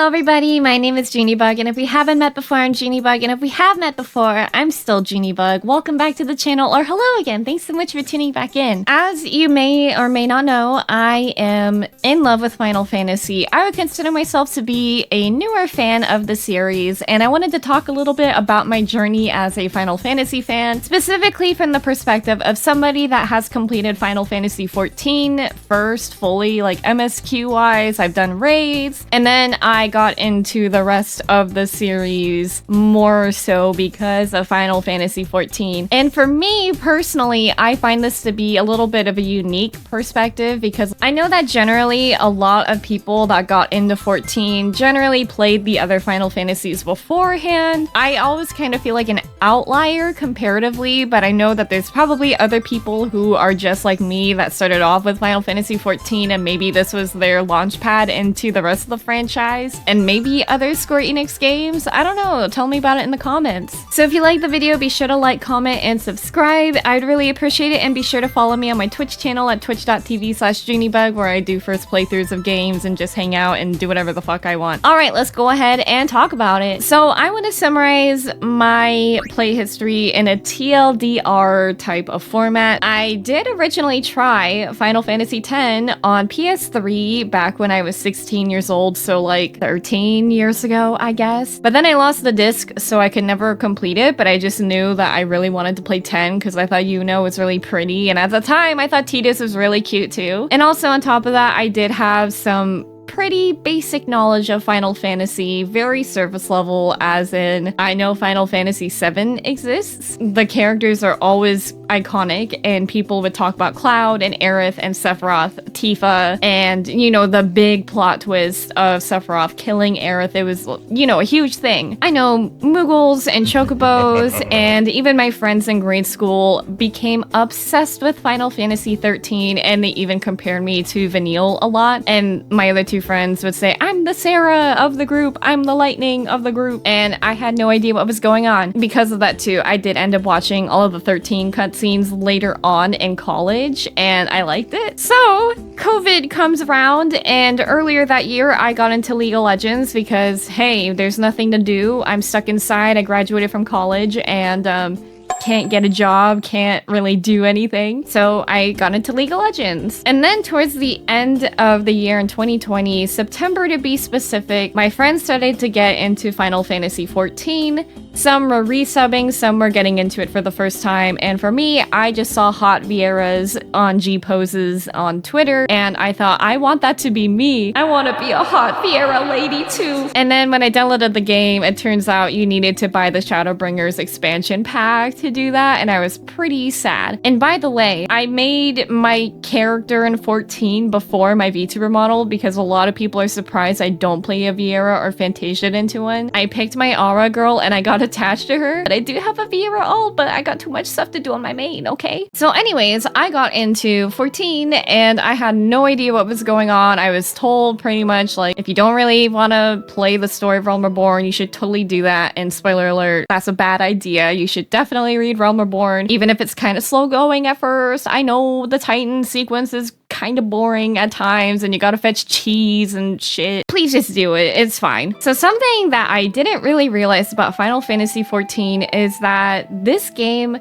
everybody, my name is Juunibug, and if we haven't met before, I'm Juunibug, and if we have met before, I'm still Juunibug. Welcome back to the channel, or hello again. Thanks so much for tuning back in. As you may or may not know, I am in love with Final Fantasy. I would consider myself to be a newer fan of the series, and I wanted to talk a little bit about my journey as a Final Fantasy fan, specifically from the perspective of somebody that has completed Final Fantasy XIV first, fully, like MSQ-wise. I've done raids, and then I got into the rest of the series more so because of Final Fantasy XIV. And for me personally, I find this to be a little bit of a unique perspective because I know that generally a lot of people that got into 14 generally played the other Final Fantasies beforehand. I always kind of feel like an outlier comparatively, but I know that there's probably other people who are just like me that started off with Final Fantasy XIV and maybe this was their launch pad into the rest of the franchise and maybe other Square Enix games. I don't know, tell me about it in the comments. So if you like the video, be sure to like, comment, and subscribe. I'd really appreciate it, and be sure to follow me on my Twitch channel at twitch.tv/juunibug, where I do first playthroughs of games and just hang out and do whatever the fuck I want. Alright, let's go ahead and talk about it. So I want to summarize my play history in a TLDR type of format. I did originally try Final Fantasy X on PS3 back when I was 16 years old, so like 13 years ago, I guess. But then I lost the disc, so I could never complete it, but I just knew that I really wanted to play 10 because I thought Yuno was really pretty, and at the time, I thought Tidus was really cute too. And also on top of that, I did have some pretty basic knowledge of Final Fantasy, very surface level, as in I know Final Fantasy VII exists. The characters are always iconic, and people would talk about Cloud and Aerith and Sephiroth, Tifa, and you know, the big plot twist of Sephiroth killing Aerith. It was, you know, a huge thing. I know Moogles and Chocobos, and even my friends in grade school became obsessed with Final Fantasy XIII, and they even compared me to Vanille a lot, and my other two friends would say, I'm the Sarah of the group, I'm the Lightning of the group, and I had no idea what was going on. Because of that too, I did end up watching all of the 13 cutscenes later on in college, and I liked it. So, COVID comes around, and earlier that year, I got into League of Legends because, hey, there's nothing to do. I'm stuck inside, I graduated from college, and can't get a job, can't really do anything. So I got into League of Legends. And then towards the end of the year in 2020, September to be specific, my friends started to get into Final Fantasy XIV. Some were resubbing, some were getting into it for the first time, and for me, I just saw hot Vieras on G-poses on Twitter, and I thought, I want that to be me. I want to be a hot Viera lady too. And then when I downloaded the game, it turns out you needed to buy the Shadowbringers expansion pack to do that, and I was pretty sad. And by the way, I made my character in 14 before my VTuber model because a lot of people are surprised I don't play a Viera or Fantasia into one. I picked my Aura girl and I got attached to her, but I do have a Viera ult, but I got too much stuff to do on my main, okay? So anyways, I got into 14 and I had no idea what was going on. I was told pretty much like, if you don't really want to play the story of Realm Reborn, you should totally do that, and spoiler alert, that's a bad idea. You should definitely read Realm Reborn, even if it's kind of slow going at first. I know the Titan sequence is kind of boring at times and you gotta fetch cheese and shit. Please just do it, it's fine. So something that I didn't really realize about Final Fantasy XIV is that this game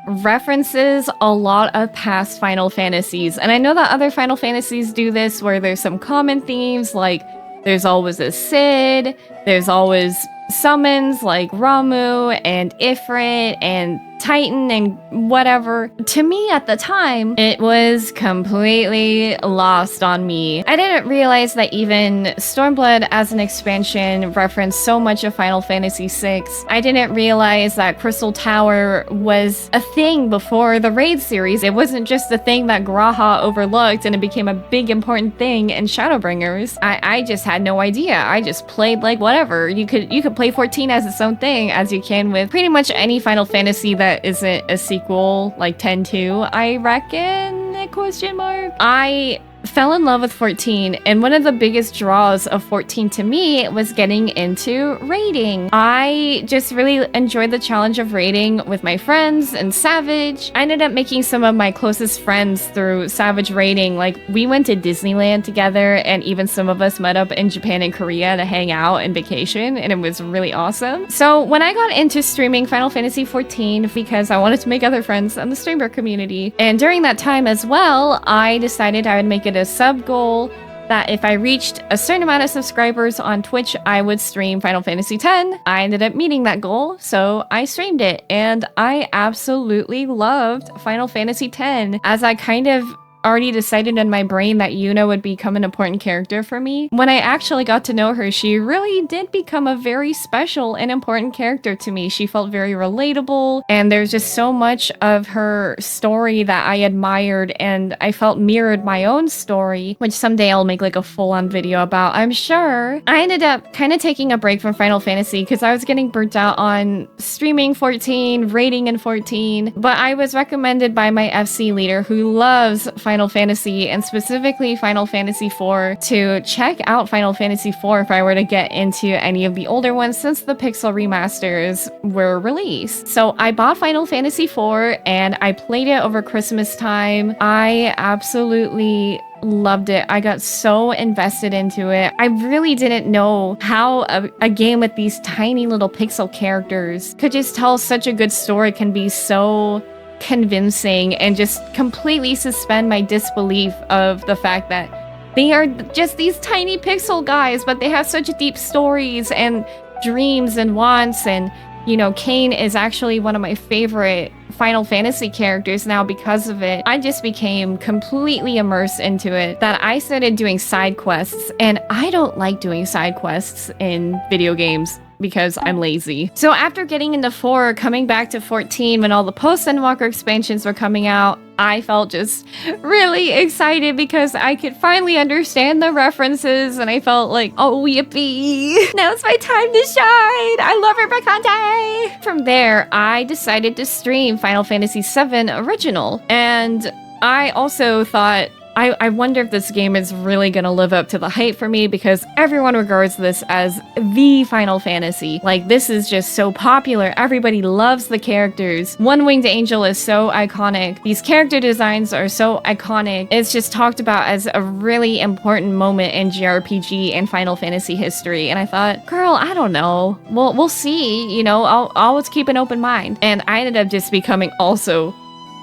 references a lot of past Final Fantasies. And I know that other Final Fantasies do this where there's some common themes, like there's always a Cid, there's always summons like Ramuh and Ifrit and Titan and whatever. To me at the time, it was completely lost on me. I didn't realize that even Stormblood as an expansion referenced so much of Final Fantasy VI. I didn't realize that Crystal Tower was a thing before the Raid series. It wasn't just a thing that Graha overlooked, and it became a big important thing in Shadowbringers. I just had no idea. I just played like whatever. You could play 14 as its own thing, as you can with pretty much any Final Fantasy that isn't a sequel, like 10-2, I reckon, question mark. I fell in love with 14, and one of the biggest draws of 14 to me was getting into raiding. I just really enjoyed the challenge of raiding with my friends and Savage. I ended up making some of my closest friends through Savage raiding. Like, we went to Disneyland together, and even some of us met up in Japan and Korea to hang out and vacation, and it was really awesome. So when I got into streaming Final Fantasy 14 because I wanted to make other friends in the streamer community, and during that time as well, I decided I would make it a sub goal that if I reached a certain amount of subscribers on Twitch, I would stream Final Fantasy X. I ended up meeting that goal, so I streamed it, and I absolutely loved Final Fantasy X. As I kind of already decided in my brain that Yuna would become an important character for me. When I actually got to know her, she really did become a very special and important character to me. She felt very relatable, and there's just so much of her story that I admired, and I felt mirrored my own story, which someday I'll make like a full-on video about, I'm sure. I ended up kind of taking a break from Final Fantasy because I was getting burnt out on streaming 14, raiding in 14, but I was recommended by my FC leader who loves Final Fantasy, and specifically Final Fantasy IV, to check out Final Fantasy IV if I were to get into any of the older ones since the Pixel remasters were released. So I bought Final Fantasy IV and I played it over Christmas time. I absolutely loved it. I got so invested into it. I really didn't know how a game with these tiny little pixel characters could just tell such a good story, can be so convincing, and just completely suspend my disbelief of the fact that they are just these tiny pixel guys, but they have such deep stories and dreams and wants. And you know, Kain is actually one of my favorite Final Fantasy characters now because of it. I just became completely immersed into it that I started doing side quests, and I don't like doing side quests in video games because I'm lazy. So after getting into 4, coming back to 14 when all the post-Endwalker expansions were coming out, I felt just really excited because I could finally understand the references, and I felt like, oh yippee, now's my time to shine. I love Rebecca. From there, I decided to stream Final Fantasy VII Original, and I also thought, I wonder if this game is really going to live up to the hype for me, because everyone regards this as the Final Fantasy. Like, this is just so popular. Everybody loves the characters. One Winged Angel is so iconic. These character designs are so iconic. It's just talked about as a really important moment in JRPG and Final Fantasy history. And I thought, girl, I don't know. We'll see. You know, I'll always keep an open mind. And I ended up just becoming also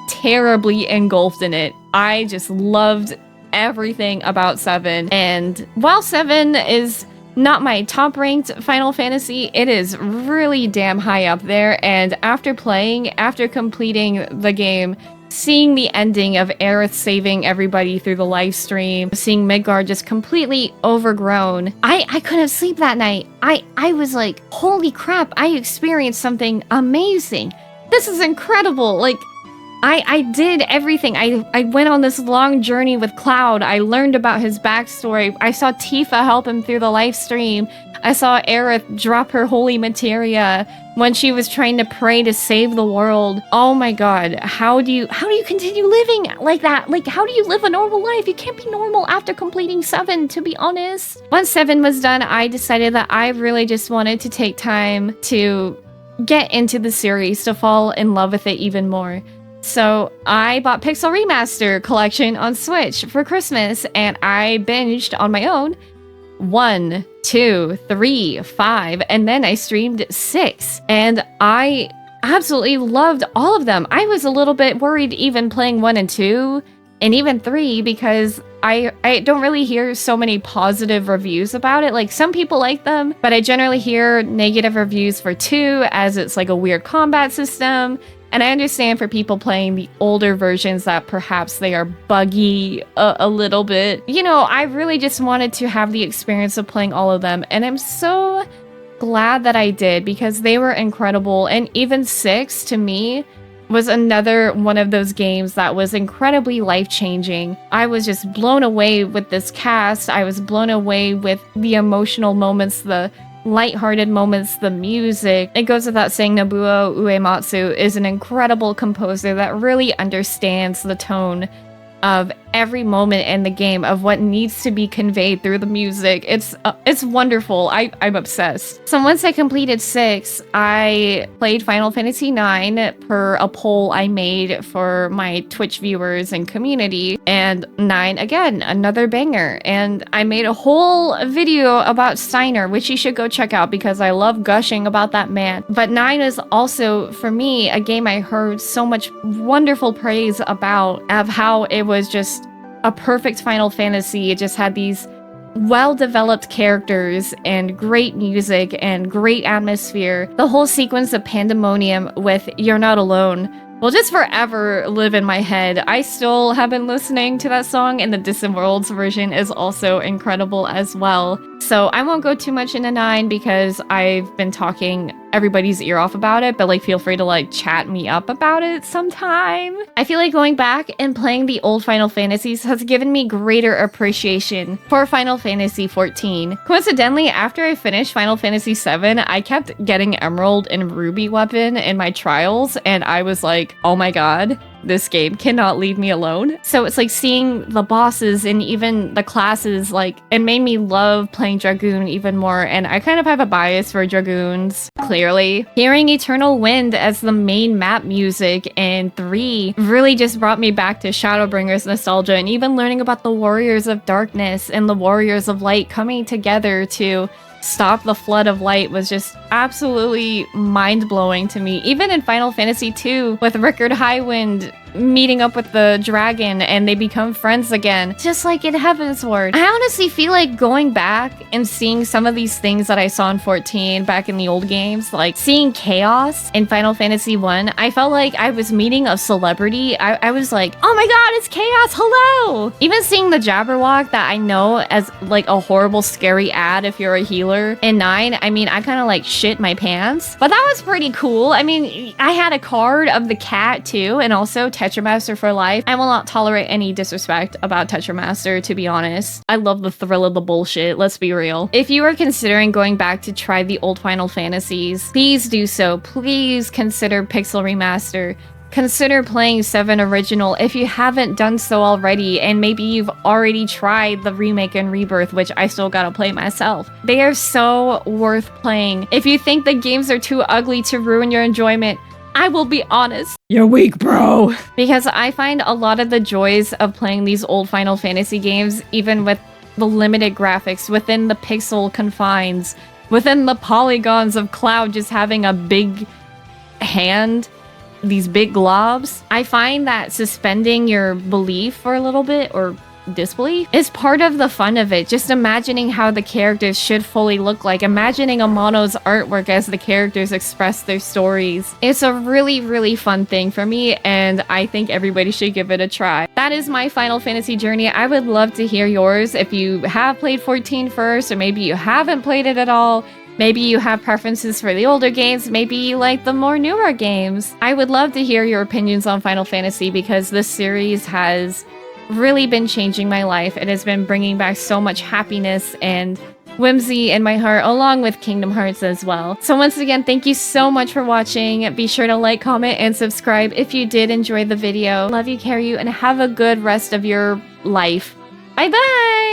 terribly engulfed in it. I just loved everything about 7. And while 7 is not my top ranked Final Fantasy, it is really damn high up there. And after completing the game, seeing the ending of Aerith saving everybody through the live stream, seeing Midgard just completely overgrown, I couldn't sleep that night. I was like, holy crap, I experienced something amazing. This is incredible. Like, I did everything. I went on this long journey with Cloud. I learned about his backstory. I saw Tifa help him through the live stream. I saw Aerith drop her holy materia when she was trying to pray to save the world. Oh my god, how do you continue living like that? Like, how do you live a normal life? You can't be normal after completing 7, to be honest. Once 7 was done, I decided that I really just wanted to take time to get into the series, to fall in love with it even more. So I bought Pixel Remaster Collection on Switch for Christmas, and I binged on my own 1, 2, 3, 5, and then I streamed 6, and I absolutely loved all of them. I was a little bit worried even playing 1 and 2, and even 3, because I don't really hear so many positive reviews about it. Like, some people like them, but I generally hear negative reviews for 2, as it's like a weird combat system. And I understand for people playing the older versions that perhaps they are buggy a little bit. You know, I really just wanted to have the experience of playing all of them. And I'm so glad that I did, because they were incredible. And even 6, to me, was another one of those games that was incredibly life-changing. I was just blown away with this cast. I was blown away with the emotional moments, the lighthearted moments, the music. It goes without saying, Nobuo Uematsu is an incredible composer that really understands the tone of every moment in the game of what needs to be conveyed through the music. It's wonderful. I'm obsessed. So once I completed 6, I played Final Fantasy IX per a poll I made for my Twitch viewers and community. And 9, again, another banger. And I made a whole video about Steiner, which you should go check out because I love gushing about that man. But 9 is also, for me, a game I heard so much wonderful praise about, of how it was just a perfect Final Fantasy. It just had these well-developed characters and great music and great atmosphere. The whole sequence of Pandemonium with You're Not Alone will just forever live in my head. I still have been listening to that song, and the Distant Worlds version is also incredible as well. So I won't go too much into 9 because I've been talking everybody's ear off about it, but like feel free to like chat me up about it sometime. I feel like going back and playing the old Final Fantasies has given me greater appreciation for Final Fantasy XIV. Coincidentally, after I finished Final Fantasy VII, I kept getting Emerald and Ruby weapon in my trials, and I was like, oh my god, this game cannot leave me alone. So it's like seeing the bosses and even the classes, like, it made me love playing Dragoon even more, and I kind of have a bias for Dragoons, clearly. Hearing Eternal Wind as the main map music in 3 really just brought me back to Shadowbringers nostalgia, and even learning about the Warriors of Darkness and the Warriors of Light coming together to stop the flood of light was just absolutely mind-blowing to me. Even in Final Fantasy II with Rickard Highwind meeting up with the dragon and they become friends again, just like in Heavensward. I honestly feel like going back and seeing some of these things that I saw in 14 back in the old games, like seeing Chaos in Final Fantasy I felt like I was meeting a celebrity. I was like, oh my god, it's Chaos, hello! Even seeing the Jabberwock that I know as like a horrible scary ad if you're a healer in 9, I mean, I kind of like shit my pants, but that was pretty cool. I mean, I had a card of the cat too, and also Tetramaster for life. I will not tolerate any disrespect about Tetramaster, to be honest. I love the thrill of the bullshit, let's be real. If you are considering going back to try the old Final Fantasies, please do so. Please consider Pixel Remaster. Consider playing 7 Original if you haven't done so already, and maybe you've already tried the remake and rebirth, which I still gotta play myself. They are so worth playing. If you think the games are too ugly to ruin your enjoyment, I will be honest. You're weak, bro. Because I find a lot of the joys of playing these old Final Fantasy games, even with the limited graphics, within the pixel confines, within the polygons of Cloud just having a big hand, these big globs, I find that suspending your belief for a little bit, or disbelief, is part of the fun of it. Just imagining how the characters should fully look like, imagining Amano's artwork as the characters express their stories. It's a really, really fun thing for me, and I think everybody should give it a try. That is my Final Fantasy journey. I would love to hear yours. If you have played 14 first, or maybe you haven't played it at all, maybe you have preferences for the older games, maybe you like the more newer games. I would love to hear your opinions on Final Fantasy because this series has really been changing my life. It has been bringing back so much happiness and whimsy in my heart, along with Kingdom Hearts as well. So once again, thank you so much for watching. Be sure to like, comment, and subscribe if you did enjoy the video. Love you, care you, and have a good rest of your life. Bye-bye!